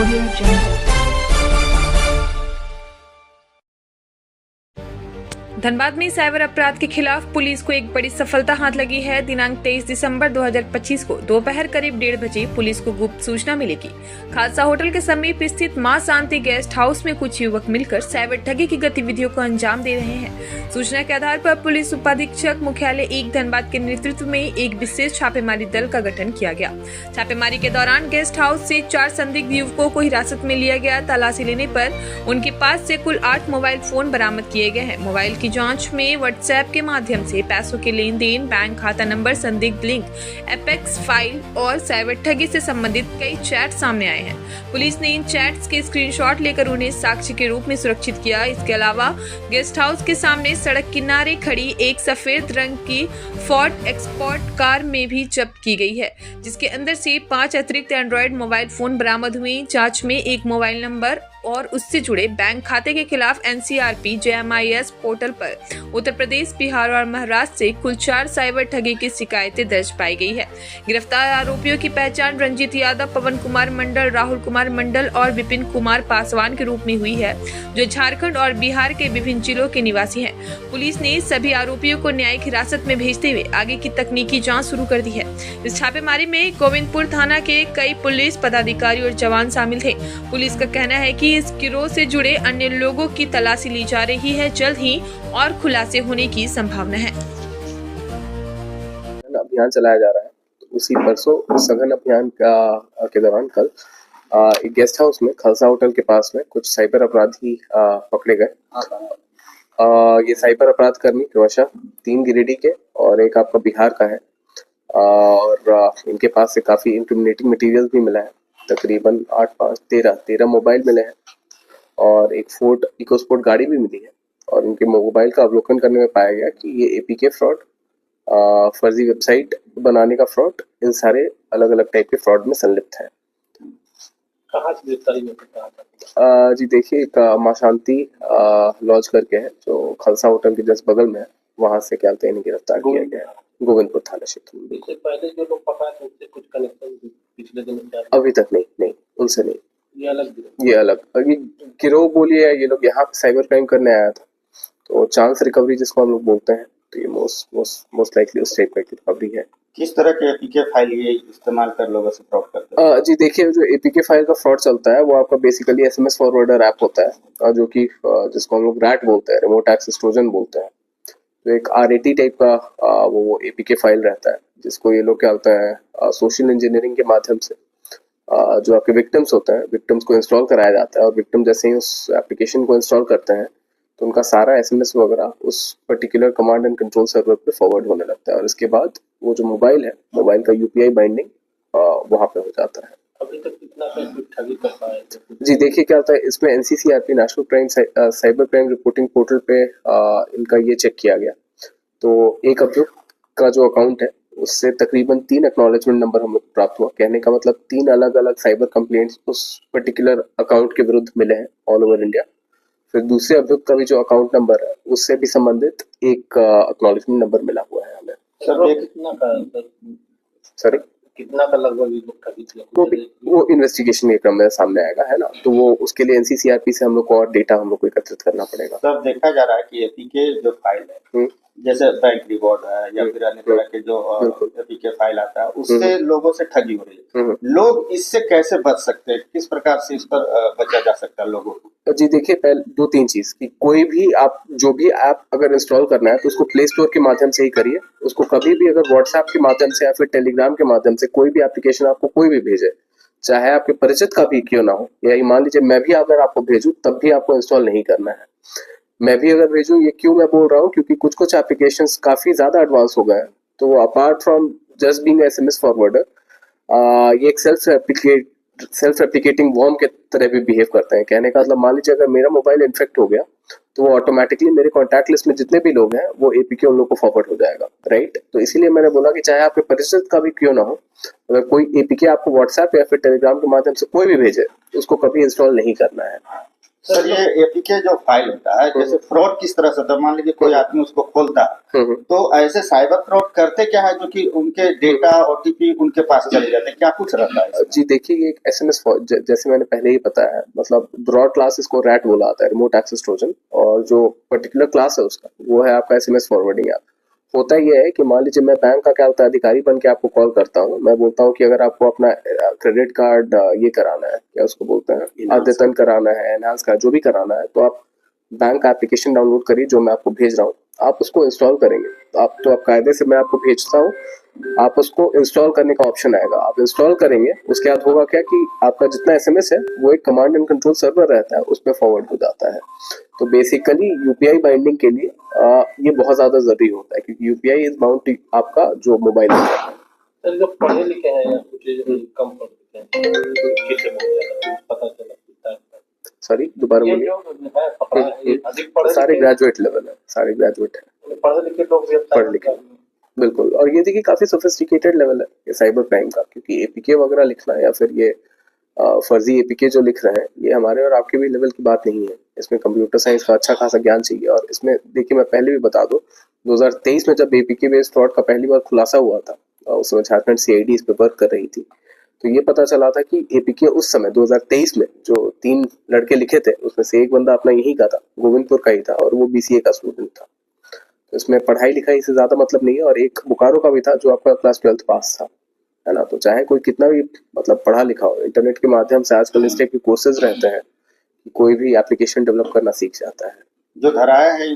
Audio Jungle। Dhanbad में cyber अपराध के खिलाफ पुलिस को एक बड़ी सफलता हाथ लगी है। दिनांक 23 दिसंबर 2025 को दोपहर करीब 1:30 बजे पुलिस को गुप्त सूचना मिली कि खालसा होटल के समीप स्थित मां शांति गेस्ट हाउस में कुछ युवक मिलकर साइबर ठगी की गतिविधियों को अंजाम दे रहे हैं। सूचना के आधार पर पुलिस उपाधीक्षक मुख्यालय 1 धनबाद के नेतृत्व में एक विशेष छापेमारी दल का गठन किया गया। छापेमारी के दौरान गेस्ट हाउस से 4 संदिग्ध युवकों को हिरासत में लिया गया। तलाशी लेने पर उनके पास से कुल 8 मोबाइल फोन बरामद किए गए हैं। मोबाइल की जांच में व्हाट्सएप के माध्यम से पैसों के लेन देन, बैंक खाता नंबर, संदिग्ध लिंक, एपेक्स फाइल और साइबर ठगी से संबंधित कई चैट सामने आए हैं। पुलिस ने इन चैट्स के स्क्रीनशॉट लेकर उन्हें साक्ष्य के रूप में सुरक्षित किया। इसके अलावा गेस्ट हाउस के सामने सड़क किनारे खड़ी एक सफेद रंग की फोर्ड एक्सपोर्ट कार में भी जब्त की गई है, जिसके अंदर से 5 अतिरिक्त एंड्रॉयड मोबाइल फोन बरामद हुए। जांच में एक मोबाइल नंबर और उससे जुड़े बैंक खाते के खिलाफ NCRP JMIS पोर्टल पर उत्तर प्रदेश, बिहार और महाराष्ट्र से कुल 4 साइबर ठगी की शिकायतें दर्ज पाई गई है। गिरफ्तार आरोपियों की पहचान रंजीत यादव, पवन कुमार मंडल, राहुल कुमार मंडल और विपिन कुमार पासवान के रूप में हुई है, जो झारखंड और बिहार के विभिन्न जिलों के निवासी हैं। पुलिस ने सभी आरोपियों को न्यायिक हिरासत में भेजते हुए आगे की तकनीकी जाँच शुरू कर दी है। इस छापेमारी में गोविंदपुर थाना के कई पुलिस पदाधिकारी और जवान शामिल थे। पुलिस का कहना है कि इस गिरोह से जुड़े अन्य लोगों की तलाशी ली जा रही है। जल्द ही और खुलासे होने की संभावना है। अभियान चलाया जा रहा है। उसी परसों सघन अभियान के दौरान कल एक गेस्ट हाउस में खालसा होटल के पास में कुछ साइबर अपराधी पकड़े गए। ये साइबर अपराध कर्मी क्रमशः 3 गिरिडीह के और एक आपका बिहार का है, और इनके पास से काफी इंक्रिमिनेटिंग मटेरियल भी मिला है। तकरीबन 8, 5, 13 मोबाइल मिले हैं और एक फोर्ड इकोस्पोर्ट गाड़ी भी मिली है। और इनके मोबाइल का अवलोकन करने में पाया गया कि ये APK फ्रॉड, फर्जी वेबसाइट बनाने का फ्रॉड, इन सारे अलग अलग टाइप के फ्रॉड में संलिप्त है। कहाँ से गिरफ्तारी में? जी देखिए, एक मां शांति लॉज करके है जो खालसा होटल के जस्ट बगल में है, वहां से क्या कहते हैं गिरफ्तार किया गया है गोविंदपुर थाना क्षेत्र में। इससे पहले जो लोग पकड़े थे उनसे कुछ कनेक्शन पिछले दिन? अभी तक नहीं, उनसे नहीं। ये अलग ये गिरोह बोलिए, ये लोग यहाँ पे साइबर क्राइम करने आया था, तो चांस रिकवरी जिसको हम लोग बोलते हैं, तो ये मोस्ट लाइकली उस टाइप की रिकवरी है। किस तरह के APK फाइल ये इस्तेमाल कर लोगों से फ्रॉड करते हैं? जी देखिए, जो APK फाइल का फ्रॉड चलता है वो आपका बेसिकली SMS फॉरवर्डर ऐप होता है, जो कि जिसको हम लोग RAT बोलते हैं, रिमोट एक्सेस ट्रोजन बोलते हैं। तो एक RAT टाइप का वो APK फाइल रहता है, जिसको ये लोग क्या होता है सोशल इंजीनियरिंग के माध्यम से जो आपके विक्टिम्स होते हैं, विक्टिम्स को इंस्टॉल कराया जाता है। और विक्टिम जैसे ही उस एप्लीकेशन को इंस्टॉल करते हैं तो उनका सारा SMS वगैरह उस particular command and control server पे फॉरवर्ड होने लगता है, और इसके बाद वो जो मोबाइल है, मोबाइल का UPI बाइंडिंग वहाँ पे हो जाता है। अभी तक कितना ठगी कर पाए? जी देखिए, क्या होता है इसमें NCCRP national crime cyber crime reporting portal पे इनका ये चेक किया गया, तो एक अभियुक्त का जो अकाउंट है उससे तकरीबन 3 एक्नॉलेजमेंट नंबर हम लोग प्राप्त हुआ। कहने का मतलब 3 अलग अलग साइबर कंप्लेंट्स उस पर्टिकुलर अकाउंट के विरुद्ध मिले हैं ऑल ओवर इंडिया। फिर दूसरे अभियुक्त का भी जो अकाउंट नंबर है उससे भी संबंधित एक एक्नॉलेजमेंट नंबर मिला हुआ है हमें। सर ये कितना का सॉरी कितना का लगभग ठगी थी? वो इन्वेस्टिगेशन के क्रम में सामने आएगा, है ना, तो वो उसके लिए NCCRP से हम लोग को और डेटा हम लोग को एकत्रित करना पड़ेगा। तब देखा जा रहा है कि APK जो फाइल है, जैसे बैंक रिवॉर्ड है या फिर अन्य तरह के जो APK फाइल आता है, उससे लोगों से ठगी हो रही है। लोग इससे कैसे बच सकते हैं? किस प्रकार से इस पर बचा जा सकता है लोगों को? जी देखिए, पहले 2-3 चीज कि कोई भी आप जो भी ऐप अगर इंस्टॉल करना है तो उसको प्ले स्टोर के माध्यम से ही करिए। उसको कभी भी अगर व्हाट्सएप के माध्यम से या फिर टेलीग्राम के माध्यम से कोई भी एप्लीकेशन आपको कोई भी भेजे, चाहे आपके परिचित का भी क्यों ना हो, या मान लीजिए मैं भी अगर आपको भेजूं तब भी आपको इंस्टॉल नहीं करना है। मैं भी अगर भेजूं, ये क्यों मैं बोल रहा हूँ, क्योंकि कुछ एप्लीकेशंस काफी ज्यादा एडवांस हो गए हैं, तो वो apart from just being SMS forwarder, ये एक सेल्फ रेप्लिकेटिंग वॉर्म के तरह भी बिहेव करते हैं। कहने का मतलब, मान लीजिए अगर मेरा मोबाइल इन्फेक्ट हो गया तो वो ऑटोमेटिकली मेरे कॉन्टैक्ट लिस्ट में जितने भी लोग हैं वो APK उन लोग को फॉरवर्ड हो जाएगा, राइट। तो इसीलिए मैंने बोला कि चाहे आपके परिचित का भी क्यों ना हो, अगर कोई APK आपको व्हाट्सएप या फिर टेलीग्राम के माध्यम से कोई भी भेजे, उसको कभी इंस्टॉल नहीं करना है। सर ये एपीके जो फाइल होता है, जैसे फ्रॉड किस तरह से होता है, मान लीजिए कोई आदमी उसको खोलता है, तो ऐसे साइबर फ्रॉड करते क्या है, जो कि उनके डेटा ओटीपी उनके पास चले जाते हैं, क्या कुछ रहता है इसमें? जी देखिए, ये एक एसएमएस जैसे मैंने पहले ही बताया, मतलब ब्रॉड क्लास इसको रैट बोला आता है, रिमोट एक्सेस ट्रोजन, और जो पर्टिकुलर क्लास है उसका वो है आपका एसएमएस फॉरवर्डिंग ऐप। होता ये है कि मान लीजिए मैं बैंक का क्या होता है अधिकारी बन के आपको कॉल करता हूँ, मैं बोलता हूँ कि अगर आपको अपना क्रेडिट कार्ड ये कराना है, क्या उसको बोलते हैं, अद्यतन कराना है, एनहांस का जो भी कराना है, तो आप बैंक का एप्लीकेशन डाउनलोड करिए जो मैं आपको भेज रहा हूँ, आप उसको इंस्टॉल करेंगे। आप कायदे से मैं आपको भेजता हूँ, आप उसको इंस्टॉल करने का ऑप्शन आएगा, आप इंस्टॉल करेंगे, उसके बाद होगा क्या कि आपका जितना एसएमएस है वो एक कमांड एंड कंट्रोल सर्वर रहता है, उसमें फॉरवर्ड हो जाता है। तो बेसिकली यूपीआई बाइंडिंग के लिए ये बहुत ज्यादा जरूरी होता है, क्योंकि यूपीआई इज बाउंड टू आपका जो मोबाइल नंबर है। सर जो पढ़े लिखे हैं या कुछ कम पढ़े लिखे हैं, किसे पता चला सॉरी दोबारा ये बोलिए। जो है पकड़ा है, ये अधिक पढ़े सारे लिखे ग्रेजुएट लेवल है, सारे ग्रेजुएट है, पढ़े लिखे लोग भी पढ़े लिखे, बिल्कुल। और ये देखिए काफी सोफिस्टिकेटेड लेवल है ये साइबर क्राइम का, क्योंकि एपीके वगैरह लिखना या फिर ये फर्जी एपीके जो लिख रहे हैं, ये हमारे और आपके भी लेवल की बात नहीं है। इसमें कंप्यूटर साइंस का अच्छा खासा ज्ञान चाहिए। और इसमें देखिए मैं पहले भी बता दूं, 2023 में जब एपीके बेस्ड फ्रॉड का पहली बार खुलासा हुआ था, उस समय झारखंड सीआईडी इस पे वर्क कर रही थी, तो ये पता चला था कि एपीके उस समय 2023 में जो 3 लड़के लिखे थे, उसमें से एक बंदा अपना यही का था, गोविंदपुर का ही था, और वो बीसीए का स्टूडेंट था। तो इसमें पढ़ाई लिखाई से ज्यादा मतलब नहीं है। और एक बोकारो का भी था जो आपका क्लास 12th पास था, है ना। तो चाहे कोई कितना भी मतलब पढ़ा लिखा हो, इंटरनेट के माध्यम से आजकल इस टाइप के कोर्सेज रहते हैं कि कोई भी एप्लीकेशन डेवलप करना सीख जाता है। जो धराया है